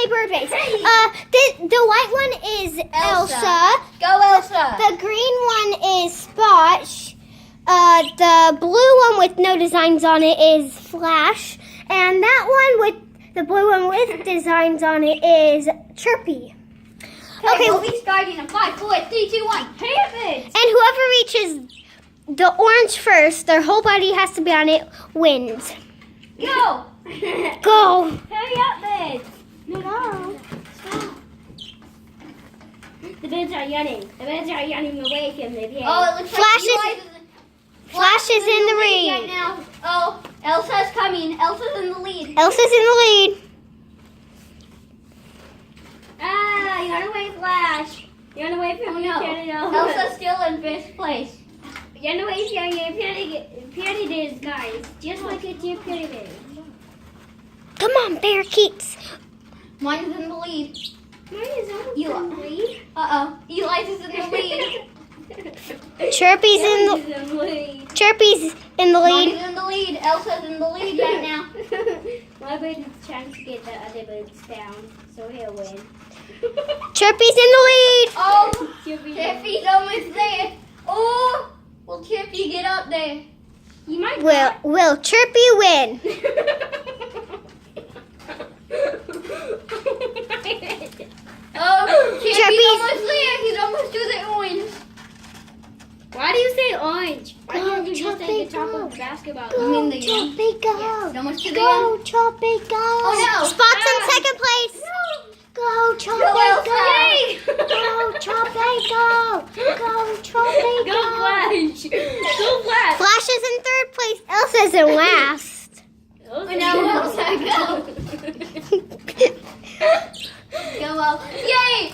bird face. The white one is Elsa. Go, Elsa. The green one is Spot. The blue one with no designs on it is Flash. And that one with the blue one with designs on it is Chirpy. Okay, we'll be starting in 5, 4, 3, 2, 1. Hurry up, it. And whoever reaches the orange first, their whole body has to be on it, wins. Go. Go! Hurry up, it. No. Stop. The birds are yawning. The birds are yawning away from the pig. Oh, it looks Flash like Flash is in the right lead. now. Oh, Elsa's coming. Elsa's in the lead. Elsa's in the lead. Ah, you ran away, Flash. You ran away from Oh, me, no. Peridot. Elsa's still in first place. You ran away from your Peridot, guys. Just like it's your Peridot. Come on, parakeets. Mine's in the lead. Mine is on You- the lead. Uh-oh. Eli's is in the lead. Chirpy's in the lead. Chirpy's in the lead. Mommy's in the lead. Elsa's in the lead right now. My bird is trying to get the other birds down, so he'll win. Chirpy's in the lead. Oh, Chirpy. Chippy's almost there. Oh, will Chippy get up there? You might Will Chirpy win? Oh, Chippy's Chippy's- almost there. He's almost to the orange. Why do you say orange? Why Go, can't you just say Chirpy, the top go. of the basketball? You mean Go, the Chirpy, go. He's almost to the Go, end. Chirpy, go. Oh, no. Spot's in Ah. second place. Go, Chirpy, Go, Elsa. go. Go, Chirpy, go. Go, Chirpy, Go go. Flash! Go Flash! Flash is in third place. Elsa's in last. Oh, no, Elsa, go. Go, Elsa. Yay!